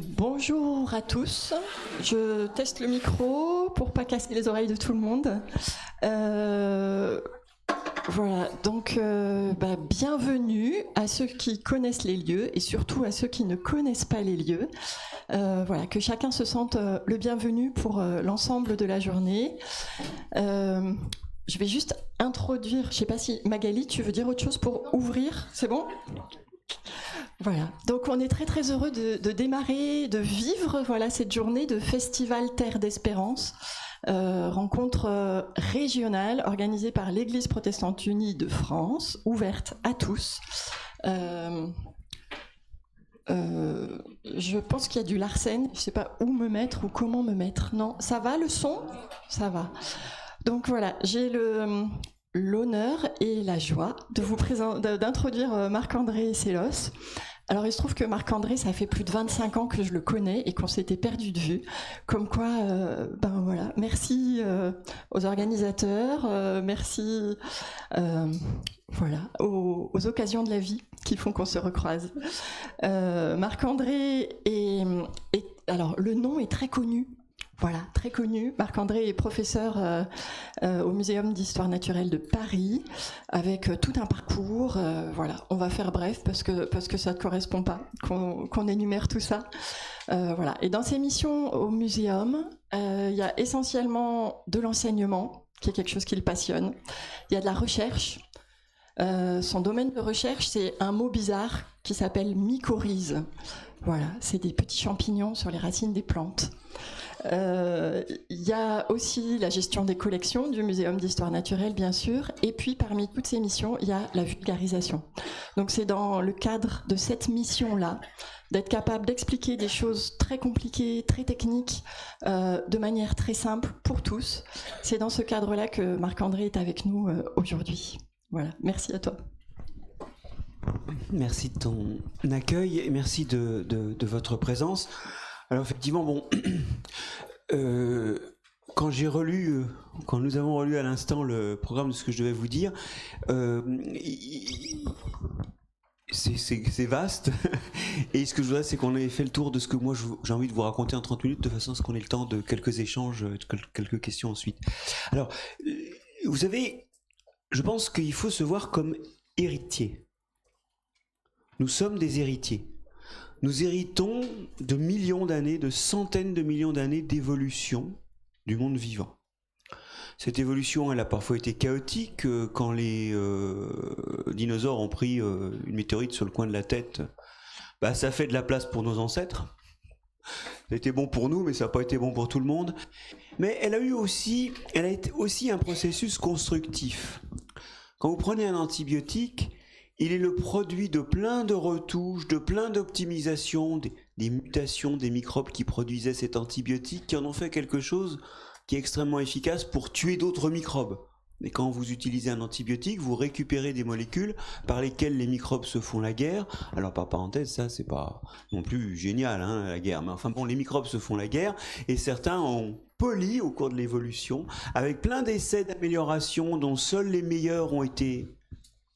Bonjour à tous, je teste le micro pour pas casser les oreilles de tout le monde. Voilà, donc bienvenue à ceux qui connaissent les lieux et surtout à ceux qui ne connaissent pas les lieux. Voilà, que chacun se sente le bienvenu pour l'ensemble de la journée. Je vais juste introduire, je sais pas si Magali, tu veux dire autre chose pour ouvrir, c'est bon ? Voilà, donc on est très très heureux de démarrer, de vivre cette journée de Festival Terre d'Espérance, rencontre régionale organisée par l'Église protestante unie de France, ouverte à tous. Je pense qu'il y a du Larsen, je ne sais pas où me mettre ou comment me mettre. Non, ça va le son ? Ça va. Donc voilà, j'ai l'honneur et la joie de vous d'introduire Marc-André Sellos. Alors il se trouve que Marc-André, ça fait plus de 25 ans que je le connais et qu'on s'était perdu de vue. Comme quoi, merci aux organisateurs, merci aux occasions de la vie qui font qu'on se recroise. Marc-André alors le nom est très connu. Voilà, très connu. Marc-André est professeur au Muséum d'Histoire Naturelle de Paris, avec tout un parcours. On va faire bref parce que ça ne correspond pas qu'on énumère tout ça. Et dans ses missions au muséum, il y a essentiellement de l'enseignement, qui est quelque chose qui le passionne. Il y a de la recherche. Son domaine de recherche, c'est un mot bizarre qui s'appelle mycorhize. Voilà, c'est des petits champignons sur les racines des plantes. Il y a aussi la gestion des collections du Muséum d'Histoire Naturelle, bien sûr, et puis parmi toutes ces missions, il y a la vulgarisation. Donc c'est dans le cadre de cette mission-là, d'être capable d'expliquer des choses très compliquées, très techniques, de manière très simple pour tous. C'est dans ce cadre-là que Marc-André est avec nous aujourd'hui. Voilà, merci à toi. Merci de ton accueil et merci de votre présence. Alors effectivement, quand nous avons relu à l'instant le programme de ce que je devais vous dire, c'est vaste. Et ce que je voudrais, c'est qu'on ait fait le tour de ce que moi j'ai envie de vous raconter en 30 minutes, de façon à ce qu'on ait le temps de quelques échanges, quelques questions ensuite. Alors, vous savez, je pense qu'il faut se voir comme héritier. Nous sommes des héritiers. Nous héritons de millions d'années, de centaines de millions d'années d'évolution du monde vivant. Cette évolution, elle a parfois été chaotique. Quand les dinosaures ont pris une météorite sur le coin de la tête, ça fait de la place pour nos ancêtres. Ça a été bon pour nous, mais ça n'a pas été bon pour tout le monde. Mais elle a été aussi un processus constructif. Quand vous prenez un antibiotique, il est le produit de plein de retouches, de plein d'optimisations, des mutations des microbes qui produisaient cet antibiotique, qui en ont fait quelque chose qui est extrêmement efficace pour tuer d'autres microbes. Mais quand vous utilisez un antibiotique, vous récupérez des molécules par lesquelles les microbes se font la guerre. Alors par parenthèse, ça c'est pas non plus génial, la guerre. Mais enfin bon, les microbes se font la guerre et certains ont poli au cours de l'évolution avec plein d'essais d'amélioration dont seuls les meilleurs ont été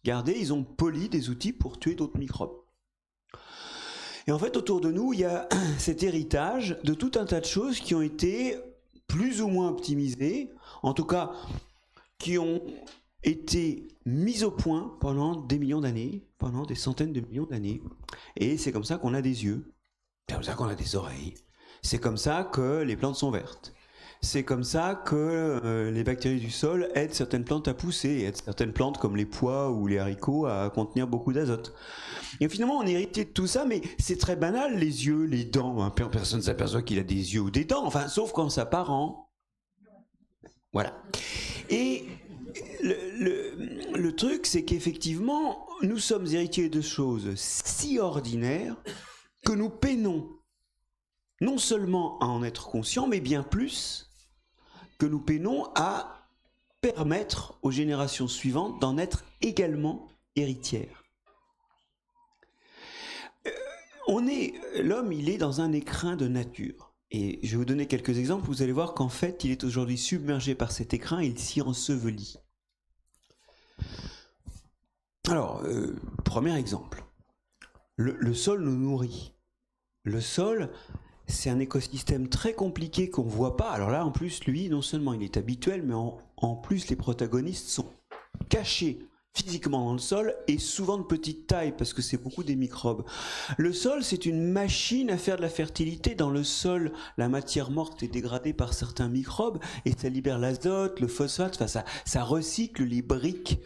gardés. Ils ont poli des outils pour tuer d'autres microbes. Et en fait, autour de nous, il y a cet héritage de tout un tas de choses qui ont été plus ou moins optimisées, en tout cas qui ont été mises au point pendant des millions d'années, pendant des centaines de millions d'années. Et c'est comme ça qu'on a des yeux, c'est comme ça qu'on a des oreilles, c'est comme ça que les plantes sont vertes. C'est comme ça que les bactéries du sol aident certaines plantes à pousser, et aident certaines plantes comme les pois ou les haricots à contenir beaucoup d'azote. Et finalement, on est hérité de tout ça, mais c'est très banal, les yeux, les dents. Personne ne s'aperçoit qu'il a des yeux ou des dents, enfin, sauf quand ça part en... Voilà. Et le truc, c'est qu'effectivement, nous sommes héritiers de choses si ordinaires que nous peinons non seulement à en être conscients, mais bien plus que nous peinons à permettre aux générations suivantes d'en être également héritières. L'homme, il est dans un écrin de nature. Et je vais vous donner quelques exemples, vous allez voir qu'en fait, il est aujourd'hui submergé par cet écrin et il s'y ensevelit. Alors, premier exemple, le sol nous nourrit. le sol, c'est un écosystème très compliqué qu'on ne voit pas. Alors là, en plus, lui, non seulement il est habituel, mais en plus, les protagonistes sont cachés physiquement dans le sol et souvent de petite taille parce que c'est beaucoup des microbes. Le sol, c'est une machine à faire de la fertilité. Dans le sol, la matière morte est dégradée par certains microbes et ça libère l'azote, le phosphate, enfin ça recycle les briques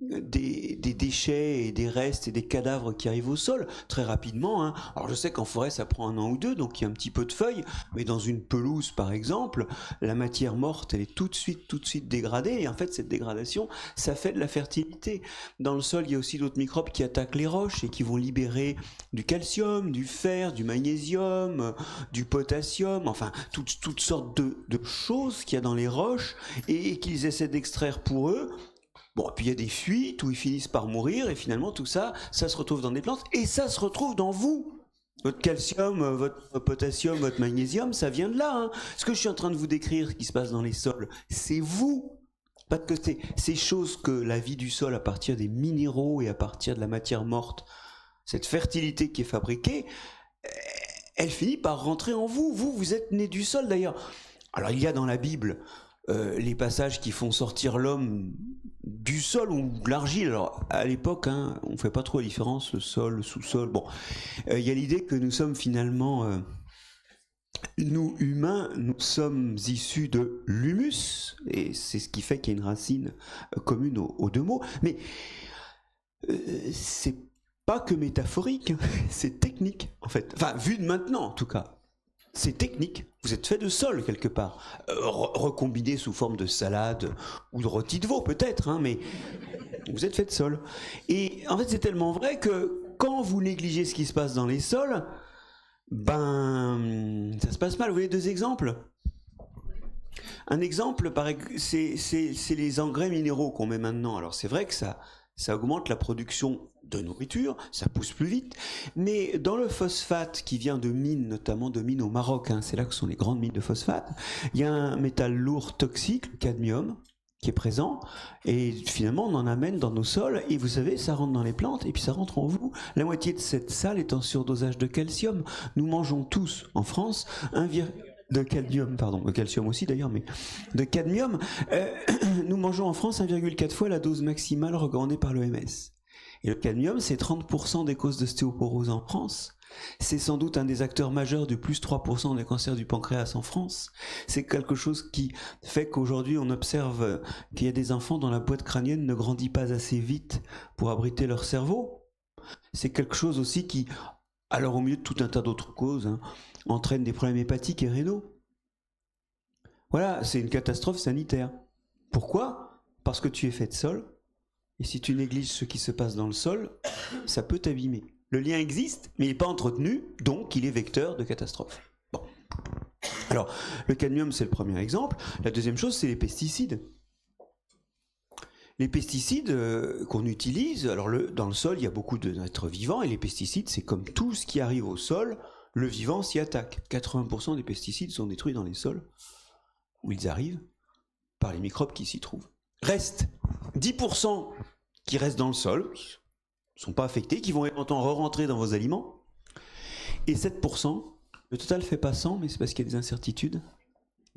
des déchets et des restes et des cadavres qui arrivent au sol très rapidement, hein. Alors je sais qu'en forêt ça prend 1 an ou 2, donc il y a un petit peu de feuilles, mais dans une pelouse par exemple, la matière morte elle est tout de suite dégradée, et en fait cette dégradation ça fait de la fertilité. Dans le sol il y a aussi d'autres microbes qui attaquent les roches et qui vont libérer du calcium, du fer, du magnésium, du potassium, enfin toutes sortes de choses qu'il y a dans les roches et qu'ils essaient d'extraire pour eux. Bon, puis il y a des fuites où ils finissent par mourir, et finalement tout ça, ça se retrouve dans des plantes, et ça se retrouve dans vous. Votre calcium, votre potassium, votre magnésium, ça vient de là, hein. Ce que je suis en train de vous décrire, ce qui se passe dans les sols, c'est vous. Pas que c'est ces choses que la vie du sol, à partir des minéraux et à partir de la matière morte, cette fertilité qui est fabriquée, elle finit par rentrer en vous. Vous êtes né du sol d'ailleurs. Alors il y a dans la Bible les passages qui font sortir l'homme du sol ou de l'argile. Alors à l'époque, hein, on ne fait pas trop la différence, le sol, le sous-sol. Bon, il y a l'idée que nous sommes finalement, nous humains, nous sommes issus de l'humus, et c'est ce qui fait qu'il y a une racine commune aux deux mots. Mais c'est pas que métaphorique, c'est technique en fait. Enfin, vu de maintenant en tout cas. C'est technique, vous êtes fait de sol quelque part, recombiné sous forme de salade ou de rôti de veau peut-être, hein, mais vous êtes fait de sol. Et en fait c'est tellement vrai que quand vous négligez ce qui se passe dans les sols, ben ça se passe mal. Vous voulez 2 exemples ? Un exemple, c'est les engrais minéraux qu'on met maintenant. Alors c'est vrai que ça augmente la production de nourriture, ça pousse plus vite, mais dans le phosphate qui vient de mines, notamment de mines au Maroc, hein, c'est là que sont les grandes mines de phosphate, il y a un métal lourd toxique, le cadmium, qui est présent, et finalement on en amène dans nos sols, et vous savez, ça rentre dans les plantes, et puis ça rentre en vous. La moitié de cette salle est en surdosage de calcium. Nous mangeons tous, en France, de cadmium, pardon, de calcium aussi d'ailleurs, mais de cadmium, nous mangeons en France 1,4 fois la dose maximale recommandée par l'OMS. Et le cadmium, c'est 30% des causes d'ostéoporose en France. C'est sans doute un des acteurs majeurs du plus 3% des cancers du pancréas en France. C'est quelque chose qui fait qu'aujourd'hui on observe qu'il y a des enfants dont la boîte crânienne ne grandit pas assez vite pour abriter leur cerveau. C'est quelque chose aussi qui, alors au milieu de tout un tas d'autres causes, hein, entraîne des problèmes hépatiques et rénaux. Voilà, c'est une catastrophe sanitaire. Pourquoi ? Parce que tu es fait de sol, et si tu négliges ce qui se passe dans le sol, ça peut t'abîmer. Le lien existe, mais il n'est pas entretenu, donc il est vecteur de catastrophe. Bon. Alors, le cadmium, c'est le premier exemple. La deuxième chose, c'est les pesticides. Les pesticides qu'on utilise, alors dans le sol, il y a beaucoup d'êtres vivants, et les pesticides, c'est comme tout ce qui arrive au sol, le vivant s'y attaque. 80% des pesticides sont détruits dans les sols, où ils arrivent, par les microbes qui s'y trouvent. Reste 10% qui restent dans le sol, qui ne sont pas affectés, qui vont éventuellement re-rentrer dans vos aliments, et 7%, le total ne fait pas 100, mais c'est parce qu'il y a des incertitudes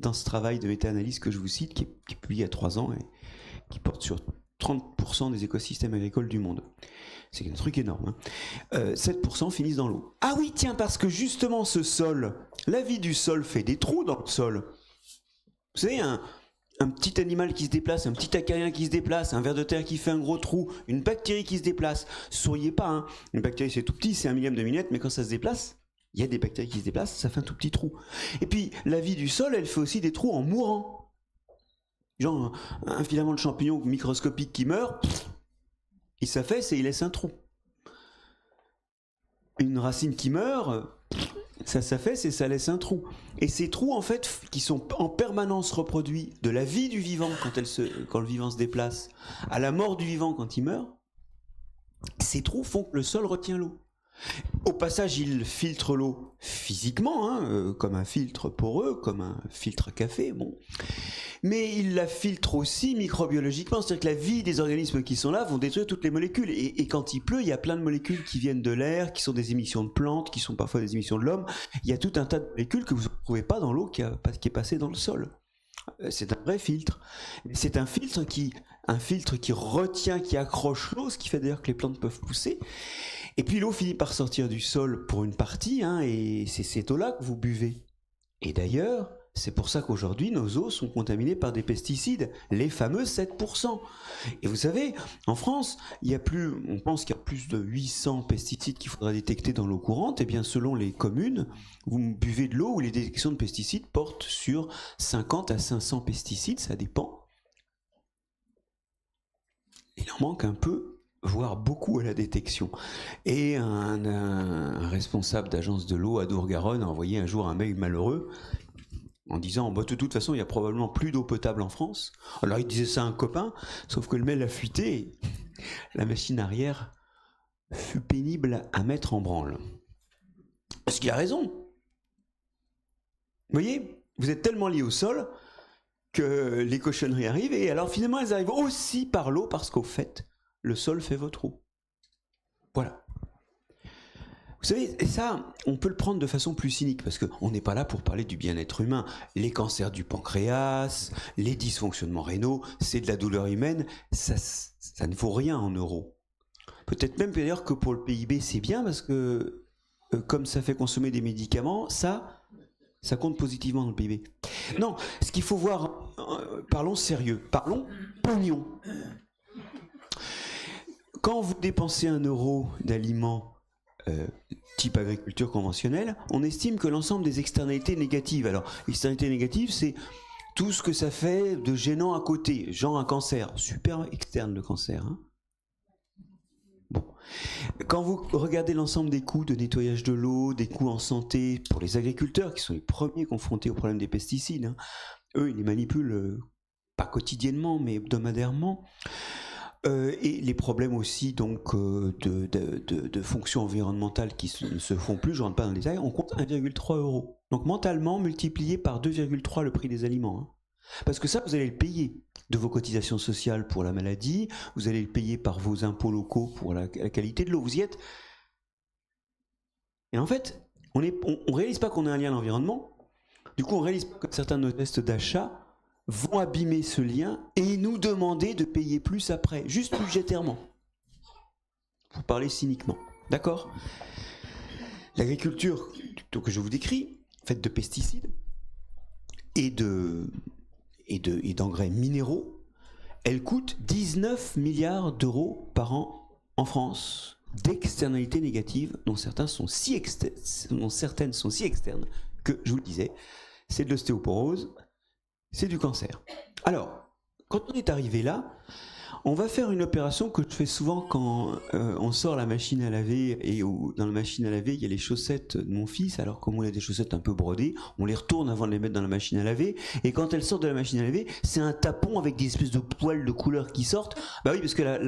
dans ce travail de méta-analyse que je vous cite, qui est publié il y a 3 ans, et qui porte sur 30% des écosystèmes agricoles du monde. C'est un truc énorme, hein. 7% finissent dans l'eau. Ah oui, tiens, parce que justement ce sol, la vie du sol fait des trous dans le sol. Vous savez, un petit animal qui se déplace, un petit acarien qui se déplace, un ver de terre qui fait un gros trou, une bactérie qui se déplace. Souriez pas, hein. Une bactérie c'est tout petit, c'est 1 millième de millimètre, mais quand ça se déplace, il y a des bactéries qui se déplacent, ça fait un tout petit trou. Et puis la vie du sol, elle fait aussi des trous en mourant. Genre un filament de champignon microscopique qui meurt, il s'affaisse et il laisse un trou. Une racine qui meurt, ça s'affaisse et ça laisse un trou. Et ces trous, en fait, qui sont en permanence reproduits de la vie du vivant quand le vivant se déplace, à la mort du vivant quand il meurt, ces trous font que le sol retient l'eau. Au passage, il filtre l'eau physiquement, hein, comme un filtre poreux, comme un filtre à café, bon. Mais il la filtre aussi microbiologiquement, c'est-à-dire que la vie des organismes qui sont là vont détruire toutes les molécules. Et quand il pleut, il y a plein de molécules qui viennent de l'air, qui sont des émissions de plantes, qui sont parfois des émissions de l'homme. Il y a tout un tas de molécules que vous ne trouvez pas dans l'eau qui est passée dans le sol. C'est un vrai filtre. C'est un filtre qui retient, qui accroche l'eau, ce qui fait d'ailleurs que les plantes peuvent pousser. Et puis l'eau finit par sortir du sol pour une partie, hein, et c'est cette eau-là que vous buvez. Et d'ailleurs, c'est pour ça qu'aujourd'hui, nos eaux sont contaminées par des pesticides, les fameux 7%. Et vous savez, en France, on pense qu'il y a plus de 800 pesticides qu'il faudra détecter dans l'eau courante. Et bien, selon les communes, vous buvez de l'eau où les détections de pesticides portent sur 50 à 500 pesticides, ça dépend. Il en manque un peu, voire beaucoup à la détection. Et un responsable d'agence de l'eau à Dour-Garonne a envoyé un jour un mail malheureux en disant bah, de toute façon il y a probablement plus d'eau potable en France. Alors il disait ça à un copain, sauf que le mail a fuité et la machine arrière fut pénible à mettre en branle. Parce qu'il a raison. Vous voyez, vous êtes tellement liés au sol que les cochonneries arrivent, et alors finalement elles arrivent aussi par l'eau, parce qu'au fait, le sol fait votre eau. Voilà. Vous savez, et ça, on peut le prendre de façon plus cynique, parce qu'on n'est pas là pour parler du bien-être humain. Les cancers du pancréas, les dysfonctionnements rénaux, c'est de la douleur humaine, ça ne vaut rien en euros. Peut-être même d'ailleurs que pour le PIB, c'est bien, parce que comme ça fait consommer des médicaments, ça compte positivement dans le PIB. Non, ce qu'il faut voir, parlons sérieux, parlons pognon. Quand vous dépensez 1 euro d'aliments type agriculture conventionnelle, on estime que l'ensemble des externalités négatives, alors externalités négatives, c'est tout ce que ça fait de gênant à côté, genre un cancer, super externe le cancer. Hein. Bon. Quand vous regardez l'ensemble des coûts de nettoyage de l'eau, des coûts en santé pour les agriculteurs, qui sont les premiers confrontés au problème des pesticides, hein, eux ils les manipulent pas quotidiennement mais hebdomadairement, et les problèmes aussi donc de fonctions environnementales qui ne se font plus, je ne rentre pas dans le détail, on compte 1,3 €. Donc mentalement multiplié par 2,3 le prix des aliments. Hein. Parce que ça, vous allez le payer de vos cotisations sociales pour la maladie, vous allez le payer par vos impôts locaux pour la qualité de l'eau, vous y êtes. Et en fait, on réalise pas qu'on a un lien à l'environnement, du coup on réalise pas que certains de nos tests d'achat vont abîmer ce lien et nous demander de payer plus après, juste budgétairement. Pour parler cyniquement. D'accord ? L'agriculture que je vous décris, faite de pesticides et d'engrais minéraux, elle coûte 19 milliards d'euros par an en France, d'externalités négatives, dont certaines sont si externes que, je vous le disais, c'est de l'ostéoporose, c'est du cancer. Alors, quand on est arrivé là, on va faire une opération que je fais souvent quand on sort la machine à laver, et dans la machine à laver, il y a les chaussettes de mon fils, alors comme on a des chaussettes un peu brodées, on les retourne avant de les mettre dans la machine à laver, et quand elles sortent de la machine à laver, c'est un tapon avec des espèces de poils de couleur qui sortent. Bah oui, parce que la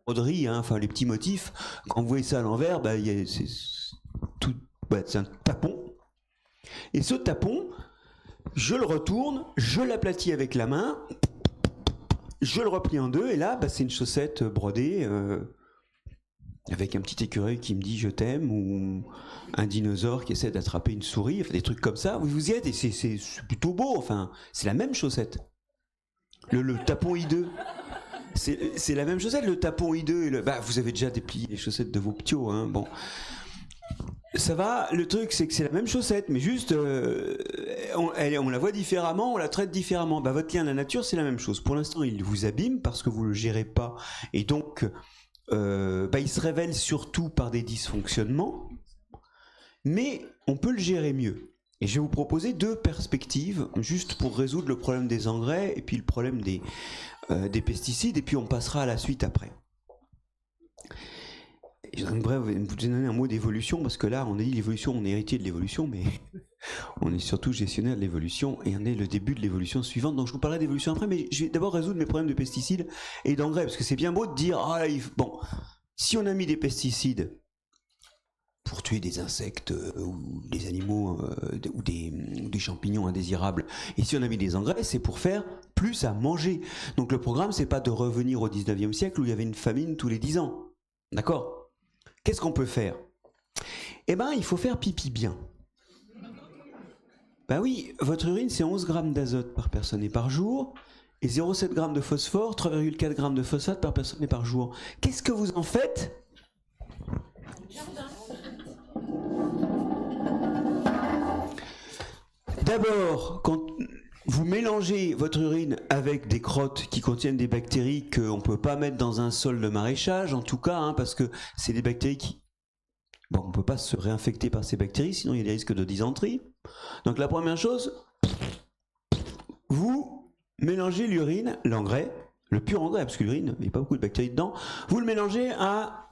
broderie, hein, enfin les petits motifs, quand vous voyez ça à l'envers, bah, c'est un tapon. Et ce tapon, je le retourne, je l'aplatis avec la main, je le replie en deux, et là, bah, c'est une chaussette brodée avec un petit écureuil qui me dit je t'aime, ou un dinosaure qui essaie d'attraper une souris, enfin, des trucs comme ça. Vous y êtes, et c'est plutôt beau, enfin, c'est la même chaussette. Le tapon hideux. C'est la même chaussette, le tapon hideux. Bah, vous avez déjà déplié les chaussettes de vos ptios, hein, bon. Ça va, le truc c'est que c'est la même chaussette, mais juste on la voit différemment, on la traite différemment. Bah, votre lien à la nature, c'est la même chose. Pour l'instant, il vous abîme parce que vous le gérez pas, et donc il se révèle surtout par des dysfonctionnements, mais on peut le gérer mieux. Et je vais vous proposer 2 perspectives, juste pour résoudre le problème des engrais et puis le problème des pesticides, et puis on passera à la suite après. J'aimerais vous donner un mot d'évolution, parce que là, on a dit l'évolution, on est héritier de l'évolution, mais on est surtout gestionnaire de l'évolution, et on est le début de l'évolution suivante. Donc je vous parlerai d'évolution après, mais je vais d'abord résoudre mes problèmes de pesticides et d'engrais, parce que c'est bien beau de dire, bon, si on a mis des pesticides, pour tuer des insectes ou des animaux ou des champignons indésirables. Et si on a mis des engrais, c'est pour faire plus à manger. Donc le programme, c'est pas de revenir au 19e siècle où il y avait une famine tous les 10 ans. D'accord ? Qu'est-ce qu'on peut faire ? Eh ben, il faut faire pipi bien. Ben oui, votre urine, c'est 11 grammes d'azote par personne et par jour, et 0,7 grammes de phosphore, 3,4 grammes de phosphate par personne et par jour. Qu'est-ce que vous en faites ? D'abord, quand vous mélangez votre urine avec des crottes qui contiennent des bactéries qu'on ne peut pas mettre dans un sol de maraîchage, en tout cas, parce que c'est des bactéries qui... Bon, on ne peut pas se réinfecter par ces bactéries, sinon il y a des risques de dysenterie. Donc la première chose, vous mélangez l'urine, l'engrais, le pur engrais, parce que l'urine, il n'y a pas beaucoup de bactéries dedans, vous le mélangez à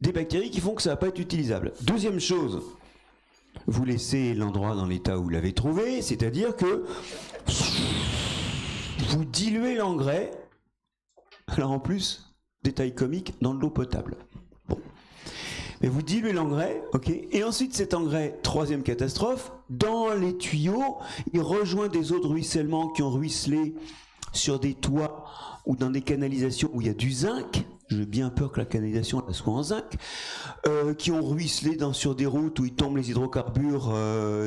des bactéries qui font que ça ne va pas être utilisable. Deuxième chose, vous laissez l'endroit dans l'état où vous l'avez trouvé, c'est-à-dire que vous diluez l'engrais, alors en plus, détail comique, dans de l'eau potable. Bon. Mais vous diluez l'engrais, ok, et ensuite cet engrais, troisième catastrophe, dans les tuyaux, il rejoint des eaux de ruissellement qui ont ruisselé sur des toits ou dans des canalisations où il y a du zinc. J'ai bien peur que la canalisation soit en zinc, qui ont ruisselé sur des routes où il tombe les hydrocarbures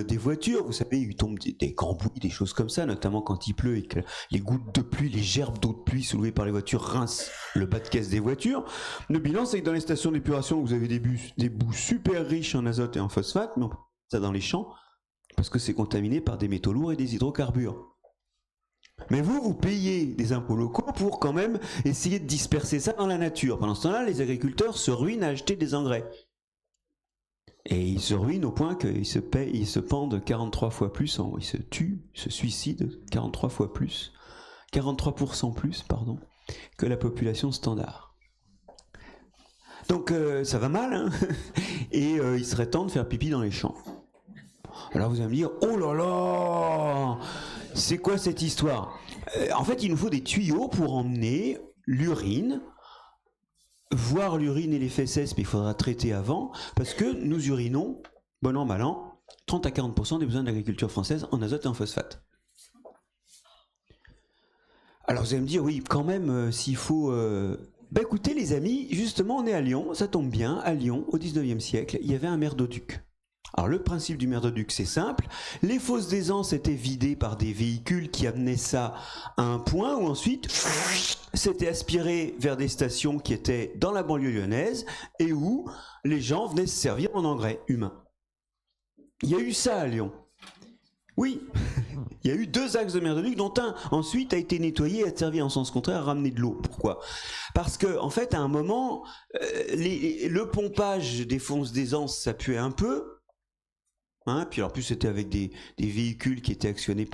des voitures. Vous savez, il tombe des cambouis, des choses comme ça, notamment quand il pleut et que les gouttes de pluie, les gerbes d'eau de pluie soulevées par les voitures rincent le bas de caisse des voitures. Le bilan, c'est que dans les stations d'épuration, vous avez des boues super riches en azote et en phosphate, mais on peut pas ça dans les champs parce que c'est contaminé par des métaux lourds et des hydrocarbures. Mais vous payez des impôts locaux pour quand même essayer de disperser ça dans la nature. Pendant ce temps-là, les agriculteurs se ruinent à acheter des engrais. Et ils se ruinent au point qu'ils se pendent 43 fois plus, ils se tuent, ils se suicident 43 fois plus, 43% plus, pardon, que la population standard. Donc ça va mal, hein. Et il serait temps de faire pipi dans les champs. Alors vous allez me dire, oh là là, c'est quoi cette histoire ? En fait, il nous faut des tuyaux pour emmener l'urine, voir l'urine et les fesses, mais il faudra traiter avant, parce que nous urinons, bon an, mal an, 30 à 40% des besoins de l'agriculture française en azote et en phosphate. Alors vous allez me dire, oui, quand même, s'il faut... Bah écoutez les amis, justement on est à Lyon, ça tombe bien, à Lyon, au 19e siècle, il y avait un merdoduc. Alors le principe du merdoduc c'est simple, les fosses d'aisance étaient vidées par des véhicules qui amenaient ça à un point où ensuite c'était aspiré vers des stations qui étaient dans la banlieue lyonnaise et où les gens venaient se servir en engrais humains. Il y a eu ça à Lyon. Oui, il y a eu 2 axes de merdoduc dont un ensuite a été nettoyé et a servi en sens contraire à ramener de l'eau. Pourquoi ? Parce que en fait à un moment, le pompage des fosses d'aisance ça puait un peu. Puis en plus c'était avec des véhicules qui étaient actionnés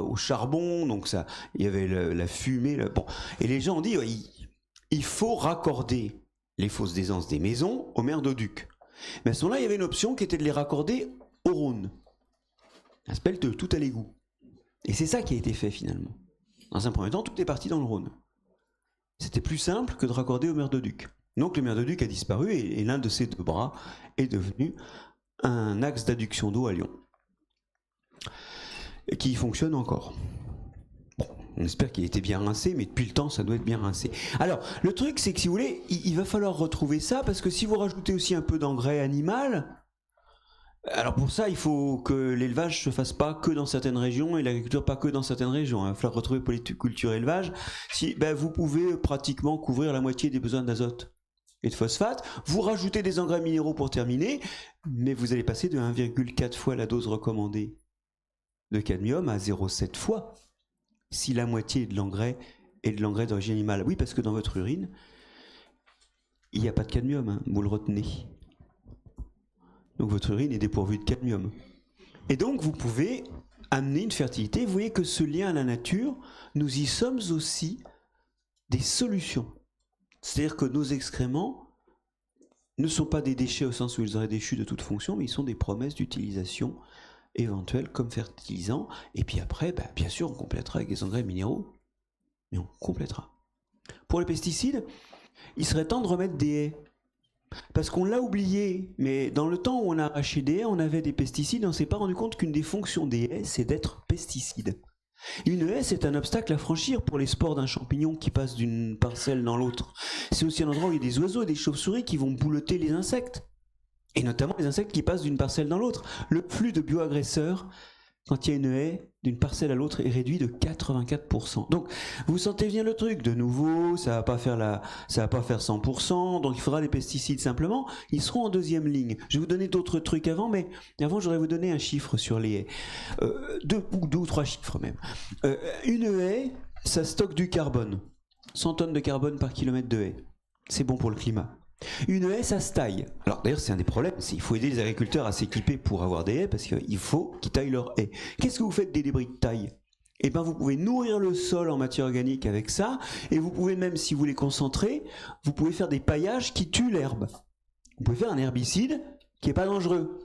au charbon, donc ça, il y avait la fumée. Bon. Et les gens ont dit il faut raccorder les fosses d'aisance des maisons au merdoduc. Mais à ce moment-là, il y avait une option qui était de les raccorder au Rhône. Ça s'appelle tout à l'égout. Et c'est ça qui a été fait finalement. Dans un premier temps, tout est parti dans le Rhône. C'était plus simple que de raccorder au merdoduc. Donc le merdoduc a disparu et l'un de ses 2 bras est devenu un axe d'adduction d'eau à Lyon qui fonctionne encore. Bon, on espère qu'il était bien rincé, mais depuis le temps ça doit être bien rincé. Alors le truc c'est que si vous voulez, il va falloir retrouver ça parce que si vous rajoutez aussi un peu d'engrais animal, alors pour ça il faut que l'élevage se fasse pas que dans certaines régions et l'agriculture pas que dans certaines régions. Il va falloir retrouver polyculture élevage. Vous pouvez pratiquement couvrir la moitié des besoins d'azote et de phosphate, vous rajoutez des engrais minéraux pour terminer, mais vous allez passer de 1,4 fois la dose recommandée de cadmium à 0,7 fois, si la moitié de l'engrais est de l'engrais d'origine animale. Oui, parce que dans votre urine, il n'y a pas de cadmium, vous le retenez. Donc votre urine est dépourvue de cadmium. Et donc vous pouvez amener une fertilité. Vous voyez que ce lien à la nature, nous y sommes aussi des solutions. C'est-à-dire que nos excréments ne sont pas des déchets au sens où ils auraient déchu de toute fonction, mais ils sont des promesses d'utilisation éventuelle comme fertilisant. Et puis après, bien sûr, on complétera avec des engrais minéraux, mais on complétera. Pour les pesticides, il serait temps de remettre des haies. Parce qu'on l'a oublié, mais dans le temps où on a arraché des haies, on avait des pesticides, et on ne s'est pas rendu compte qu'une des fonctions des haies, c'est d'être pesticide. Une haie, c'est un obstacle à franchir pour les spores d'un champignon qui passe d'une parcelle dans l'autre. C'est aussi un endroit où il y a des oiseaux et des chauves-souris qui vont boulotter les insectes. Et notamment les insectes qui passent d'une parcelle dans l'autre. Le flux de bioagresseurs, quand il y a une haie, d'une parcelle à l'autre, est réduit de 84%. Donc, vous sentez bien le truc. De nouveau, ça va pas faire 100%, donc il faudra des pesticides simplement. Ils seront en deuxième ligne. Je vais vous donner d'autres trucs avant, mais avant, je voudrais vous donner un chiffre sur les haies. Deux ou trois chiffres même. Une haie, ça stocke du carbone. 100 tonnes de carbone par kilomètre de haie. C'est bon pour le climat. Une haie, ça se taille. Alors d'ailleurs, c'est un des problèmes, il faut aider les agriculteurs à s'équiper pour avoir des haies, parce qu'il faut qu'ils taillent leurs haies. Qu'est-ce que vous faites des débris de taille ? Eh bien, vous pouvez nourrir le sol en matière organique avec ça, et vous pouvez même, si vous les concentrez, vous pouvez faire des paillages qui tuent l'herbe. Vous pouvez faire un herbicide qui n'est pas dangereux.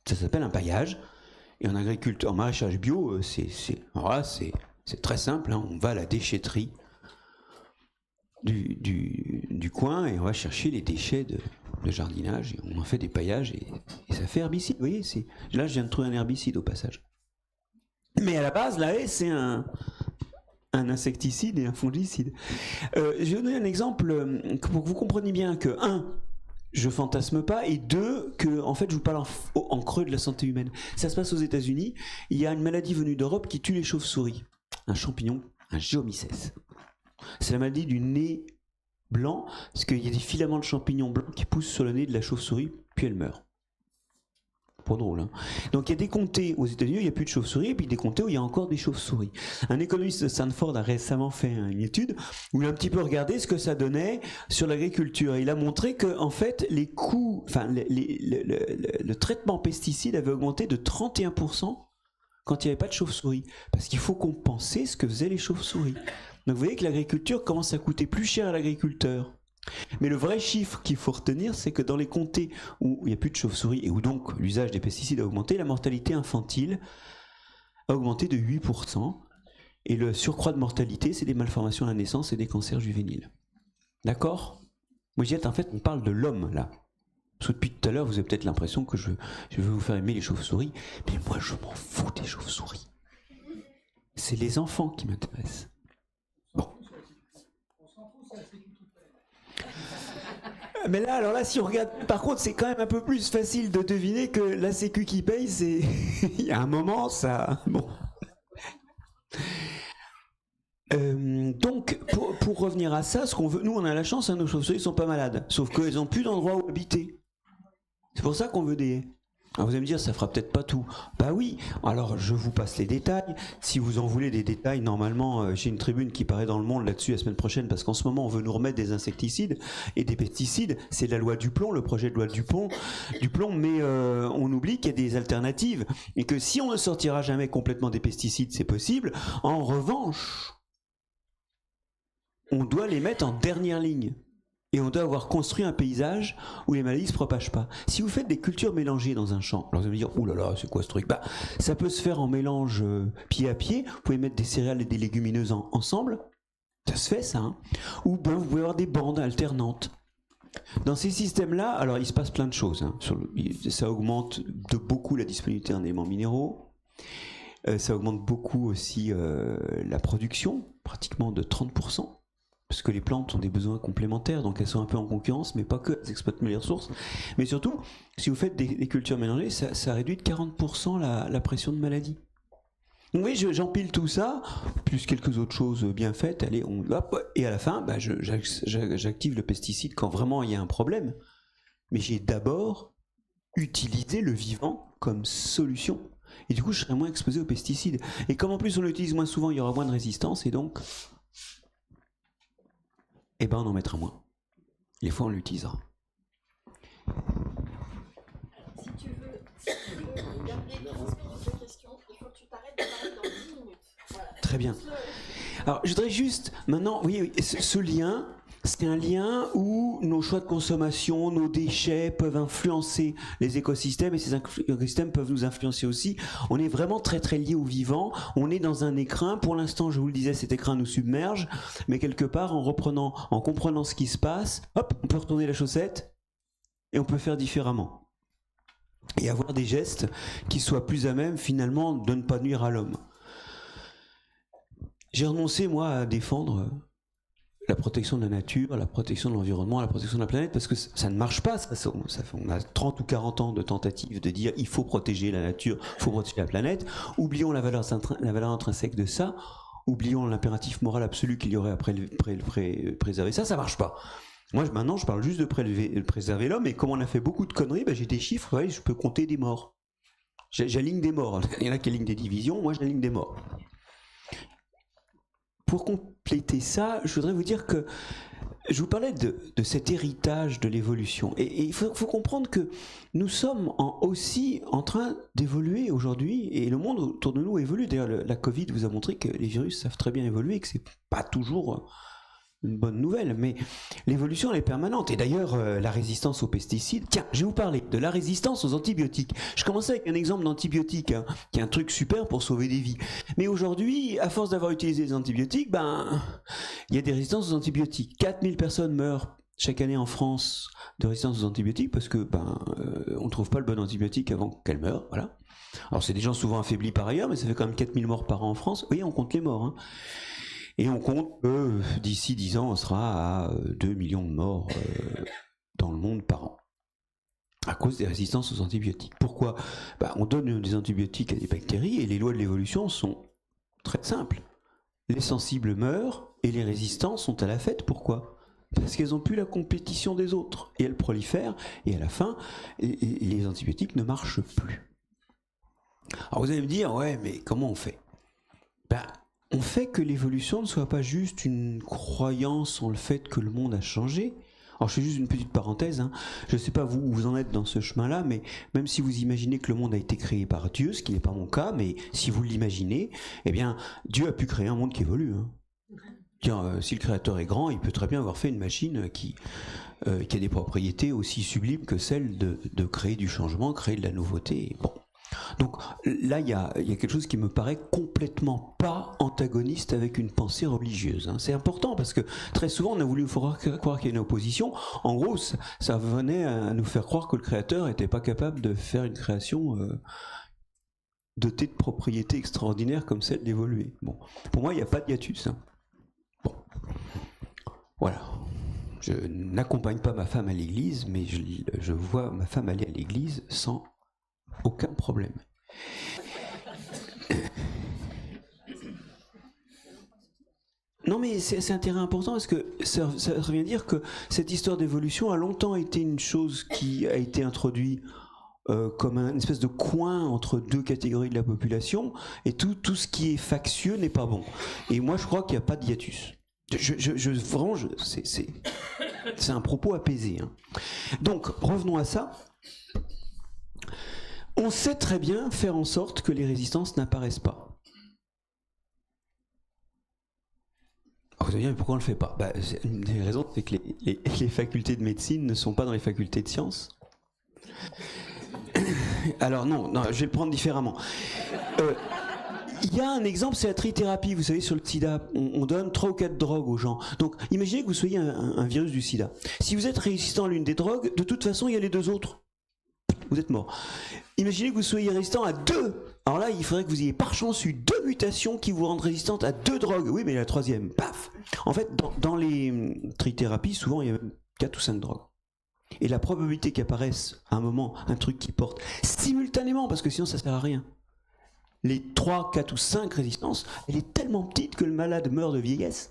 Ça s'appelle un paillage, et en agriculture, en maraîchage bio, c'est très simple, hein. On va à la déchetterie du coin et on va chercher les déchets de jardinage et on en fait des paillages et ça fait herbicide. Vous voyez, là je viens de trouver un herbicide au passage. Mais à la base, la haie, c'est un insecticide et un fongicide. Je vais vous donner un exemple pour que vous compreniez bien que, 1, je fantasme pas, et 2, que en fait je vous parle en creux de la santé humaine. Ça se passe aux États-Unis. Il y a une maladie venue d'Europe qui tue les chauves-souris. Un champignon, un géomycète. C'est la maladie du nez blanc, parce qu'il y a des filaments de champignons blancs qui poussent sur le nez de la chauve-souris, puis elle meurt. Pas drôle, hein. Donc il y a des comtés aux États-Unis où il n'y a plus de chauves-souris, et puis des comtés où il y a encore des chauves-souris. Un économiste de Stanford a récemment fait une étude où il a un petit peu regardé ce que ça donnait sur l'agriculture. Il a montré que, en fait, les coûts, enfin, le traitement pesticide avait augmenté de 31% quand il n'y avait pas de chauves-souris. Parce qu'il faut compenser ce que faisaient les chauves-souris. Donc vous voyez que l'agriculture commence à coûter plus cher à l'agriculteur. Mais le vrai chiffre qu'il faut retenir, c'est que dans les comtés où il n'y a plus de chauves-souris et où donc l'usage des pesticides a augmenté, la mortalité infantile a augmenté de 8%. Et le surcroît de mortalité, c'est des malformations à la naissance et des cancers juvéniles. D'accord ? Moïse, en fait, on parle de l'homme, là. Parce que depuis tout à l'heure, vous avez peut-être l'impression que je veux vous faire aimer les chauves-souris. Mais moi, je m'en fous des chauves-souris. C'est les enfants qui m'intéressent. Bon. Mais là, alors là, si on regarde, par contre, c'est quand même un peu plus facile de deviner que la Sécu qui paye, c'est... Il y a un moment, ça... Bon. Donc, pour revenir à ça, ce qu'on veut, nous, on a la chance, hein, nos chauves-souris sont pas malades. Sauf qu'elles n'ont plus d'endroit où habiter. C'est pour ça qu'on veut des haies. Alors vous allez me dire, ça fera peut-être pas tout. Bah oui, alors je vous passe les détails. Si vous en voulez des détails, normalement, j'ai une tribune qui paraît dans Le Monde là-dessus la semaine prochaine, parce qu'en ce moment, on veut nous remettre des insecticides et des pesticides. C'est la loi Duplon, le projet de loi Duplon, mais on oublie qu'il y a des alternatives. Et que si on ne sortira jamais complètement des pesticides, c'est possible. En revanche, on doit les mettre en dernière ligne. Et on doit avoir construit un paysage où les maladies ne se propagent pas. Si vous faites des cultures mélangées dans un champ, alors vous allez me dire, ouh là là, c'est quoi ce truc ? Bah, ça peut se faire en mélange pied à pied. Vous pouvez mettre des céréales et des légumineuses ensemble. Ça se fait, ça. Hein. Ou ben, vous pouvez avoir des bandes alternantes. Dans ces systèmes-là, alors il se passe plein de choses. Hein. Ça augmente de beaucoup la disponibilité en éléments minéraux. Ça augmente beaucoup aussi la production, pratiquement de 30%. Parce que les plantes ont des besoins complémentaires, donc elles sont un peu en concurrence, mais pas que, elles exploitent mieux les ressources. Mais surtout, si vous faites des cultures mélangées, ça réduit de 40% la pression de maladie. Donc oui, j'empile tout ça, plus quelques autres choses bien faites, allez, hop, et à la fin, bah, j'active le pesticide quand vraiment il y a un problème. Mais j'ai d'abord utilisé le vivant comme solution. Et du coup, je serai moins exposé aux pesticides. Et comme en plus on l'utilise moins souvent, il y aura moins de résistance, et donc... eh ben on en mettra moins. Les fois on l'utilisera. Si tu veux garder transmettre tes questions, il faut que tu t'arrêtes de parler dans 10 minutes. Voilà. Très bien. Alors je voudrais juste, maintenant, oui, ce lien, c'est un lien où nos choix de consommation, nos déchets peuvent influencer les écosystèmes et ces écosystèmes peuvent nous influencer aussi. On est vraiment très très liés au vivant, on est dans un écrin, pour l'instant je vous le disais, cet écrin nous submerge, mais quelque part en comprenant ce qui se passe, hop, on peut retourner la chaussette et on peut faire différemment. Et avoir des gestes qui soient plus à même finalement de ne pas nuire à l'homme. J'ai renoncé moi à défendre la protection de la nature, la protection de l'environnement, la protection de la planète, parce que ça ne marche pas. On a 30 ou 40 ans de tentatives de dire il faut protéger la nature, il faut protéger la planète. Oublions la valeur intrinsèque de ça, oublions l'impératif moral absolu qu'il y aurait à préserver ça, ça marche pas. Moi maintenant je parle juste de préserver l'homme, et comme on a fait beaucoup de conneries, j'ai des chiffres, ouais, je peux compter des morts. J'aligne des morts, il y en a qui alignent des divisions, moi j'aligne des morts. Pour compléter ça, je voudrais vous dire que je vous parlais de cet héritage de l'évolution. Et il faut comprendre que nous sommes aussi en train d'évoluer aujourd'hui, et le monde autour de nous évolue. D'ailleurs, la Covid vous a montré que les virus savent très bien évoluer, que c'est pas toujours une bonne nouvelle, mais l'évolution elle est permanente. Et d'ailleurs, la résistance aux pesticides. Tiens, je vais vous parler de la résistance aux antibiotiques. Je commençais avec un exemple d'antibiotique, qui est un truc super pour sauver des vies. Mais aujourd'hui, à force d'avoir utilisé les antibiotiques, il y a des résistances aux antibiotiques. 4000 personnes meurent chaque année en France de résistance aux antibiotiques parce que on ne trouve pas le bon antibiotique avant qu'elles meurent. Voilà. Alors c'est des gens souvent affaiblis par ailleurs, mais ça fait quand même 4000 morts par an en France. Oui, on compte les morts. Et on compte que d'ici 10 ans, on sera à 2 millions de morts dans le monde par an, à cause des résistances aux antibiotiques. Pourquoi ? On donne des antibiotiques à des bactéries, et les lois de l'évolution sont très simples. Les sensibles meurent, et les résistants sont à la fête. Pourquoi ? Parce qu'elles n'ont plus la compétition des autres, et elles prolifèrent, et à la fin, les antibiotiques ne marchent plus. Alors vous allez me dire, ouais, mais comment on fait ? On fait que l'évolution ne soit pas juste une croyance en le fait que le monde a changé. Alors je fais juste une petite parenthèse, je ne sais pas où vous en êtes dans ce chemin-là, mais même si vous imaginez que le monde a été créé par Dieu, ce qui n'est pas mon cas, mais si vous l'imaginez, eh bien Dieu a pu créer un monde qui évolue. Tiens, si le créateur est grand, il peut très bien avoir fait une machine qui a des propriétés aussi sublimes que celles de créer du changement, créer de la nouveauté. Bon. Donc là, il y a quelque chose qui me paraît complètement pas antagoniste avec une pensée religieuse. C'est important parce que très souvent on a voulu croire qu'il y a une opposition. En gros, ça venait à nous faire croire que le créateur n'était pas capable de faire une création dotée de propriétés extraordinaires comme celle d'évoluer. Bon, pour moi, il n'y a pas de hiatus. Bon, voilà. Je n'accompagne pas ma femme à l'église, mais je vois ma femme aller à l'église sans aucun problème. Non, mais c'est un terrain important parce que ça revient dire que cette histoire d'évolution a longtemps été une chose qui a été introduite comme une espèce de coin entre deux catégories de la population, et tout ce qui est factieux n'est pas bon. Et moi, je crois qu'il n'y a pas de hiatus. C'est un propos apaisé. Donc, revenons à ça. On sait très bien faire en sorte que les résistances n'apparaissent pas. Alors vous allez dire, mais pourquoi on ne le fait pas ? Une des raisons, c'est que les facultés de médecine ne sont pas dans les facultés de sciences. Alors non, je vais le prendre différemment. Il y a un exemple, c'est la trithérapie. Vous savez, sur le sida, on donne 3 ou 4 drogues aux gens. Donc imaginez que vous soyez un virus du sida. Si vous êtes résistant à l'une des drogues, de toute façon, il y a les 2 autres. Vous êtes mort. Imaginez que vous soyez résistant à 2. Alors là, il faudrait que vous ayez par chance eu 2 mutations qui vous rendent résistante à 2 drogues. Oui, mais la 3e, paf. En fait, dans les trithérapies, souvent, il y a 4 ou 5 drogues. Et la probabilité qu'apparaisse à un moment un truc qui porte simultanément, parce que sinon ça sert à rien, les 3, 4 ou 5 résistances, elle est tellement petite que le malade meurt de vieillesse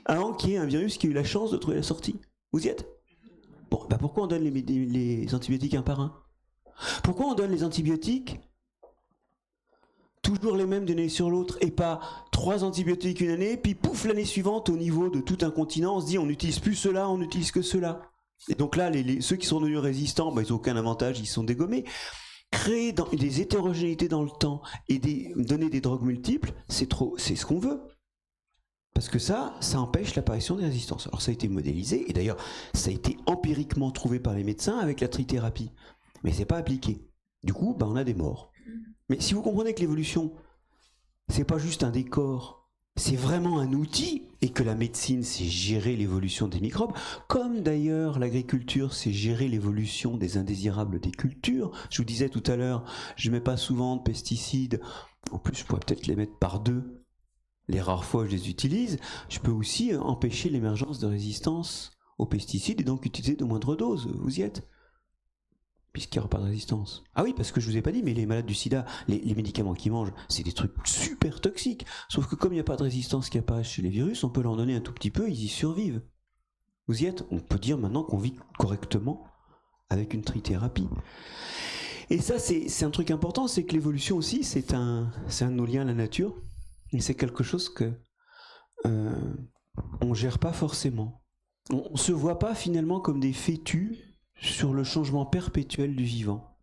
avant qu'il y ait un virus qui ait eu la chance de trouver la sortie. Vous y êtes ? Bon, pourquoi on donne les antibiotiques un par un ? Pourquoi on donne les antibiotiques toujours les mêmes d'une année sur l'autre, et pas 3 antibiotiques une année, puis pouf, l'année suivante, au niveau de tout un continent, on se dit on n'utilise plus cela, on n'utilise que cela. Et donc là, ceux qui sont devenus résistants, ils n'ont aucun avantage, ils sont dégommés. Créer des hétérogénéités dans le temps et donner des drogues multiples, c'est ce qu'on veut. Parce que ça empêche l'apparition des résistances. Alors ça a été modélisé, et d'ailleurs ça a été empiriquement trouvé par les médecins avec la trithérapie. Mais c'est pas appliqué. Du coup, on a des morts. Mais si vous comprenez que l'évolution, c'est pas juste un décor, c'est vraiment un outil, et que la médecine, c'est gérer l'évolution des microbes, comme d'ailleurs l'agriculture, c'est gérer l'évolution des indésirables des cultures. Je vous disais tout à l'heure, je mets pas souvent de pesticides, en plus je pourrais peut-être les mettre par 2. Les rares fois où je les utilise, je peux aussi empêcher l'émergence de résistance aux pesticides et donc utiliser de moindres doses. Vous y êtes ? Puisqu'il n'y aura pas de résistance. Ah oui, parce que je vous ai pas dit, mais les malades du sida, les médicaments qu'ils mangent, c'est des trucs super toxiques. Sauf que comme il n'y a pas de résistance qui apparaît chez les virus, on peut leur donner un tout petit peu, ils y survivent. Vous y êtes ? On peut dire maintenant qu'on vit correctement avec une trithérapie. Et ça, c'est un truc important, c'est que l'évolution aussi, c'est un de nos liens à la nature. Et c'est quelque chose que on gère pas forcément. On se voit pas finalement comme des fétus sur le changement perpétuel du vivant.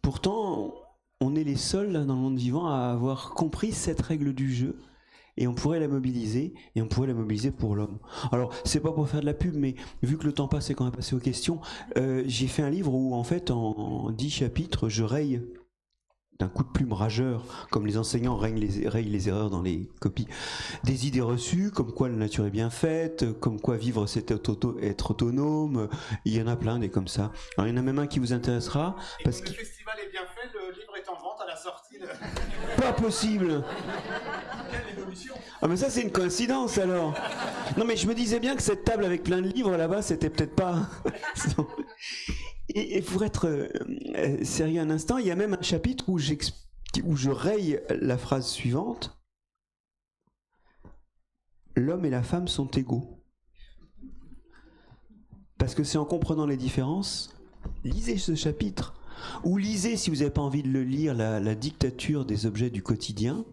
Pourtant, on est les seuls là, dans le monde vivant à avoir compris cette règle du jeu, et on pourrait la mobiliser, et on pourrait la mobiliser pour l'homme. Alors, c'est pas pour faire de la pub, mais vu que le temps passe et qu'on va passer aux questions, j'ai fait un livre où en fait, en 10 chapitres, je raye d'un coup de plume rageur, comme les enseignants rayent les erreurs dans les copies, des idées reçues, comme quoi la nature est bien faite, comme quoi vivre c'est être autonome, il y en a plein des comme ça. Alors il y en a même un qui vous intéressera. Et Parce comme que le festival est bien fait, le livre est en vente à la sortie de... Pas possible. Quelle évolution. Ah mais ça c'est une coïncidence alors. Non mais je me disais bien que cette table avec plein de livres là-bas, c'était peut-être pas... Et pour être sérieux un instant, il y a même un chapitre où je raye la phrase suivante. L'homme et la femme sont égaux. Parce que c'est en comprenant les différences, lisez ce chapitre. Ou lisez, si vous n'avez pas envie de le lire, la dictature des objets du quotidien.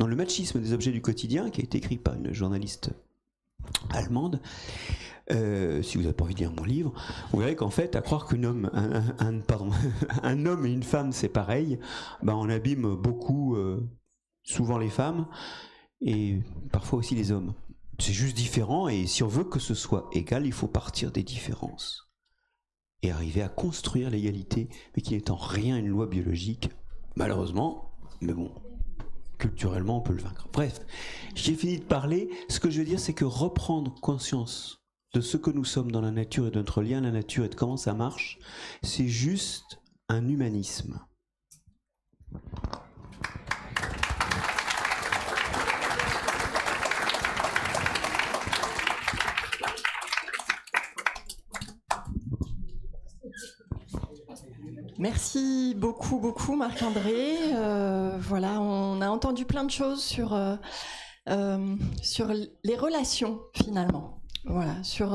Dans le machisme des objets du quotidien, qui a été écrit par une journaliste allemande. Si vous n'avez pas envie de lire mon livre, vous verrez qu'en fait, à croire qu'un homme, un homme et une femme, c'est pareil, on abîme beaucoup, souvent les femmes, et parfois aussi les hommes. C'est juste différent, et si on veut que ce soit égal, il faut partir des différences. Et arriver à construire l'égalité, mais qui n'est en rien une loi biologique, malheureusement, mais bon, culturellement, on peut le vaincre. Bref, j'ai fini de parler. Ce que je veux dire, c'est que reprendre conscience de ce que nous sommes dans la nature et de notre lien à la nature et de comment ça marche, c'est juste un humanisme. Merci beaucoup Marc-André. Voilà, on a entendu plein de choses sur les relations finalement. Voilà, sur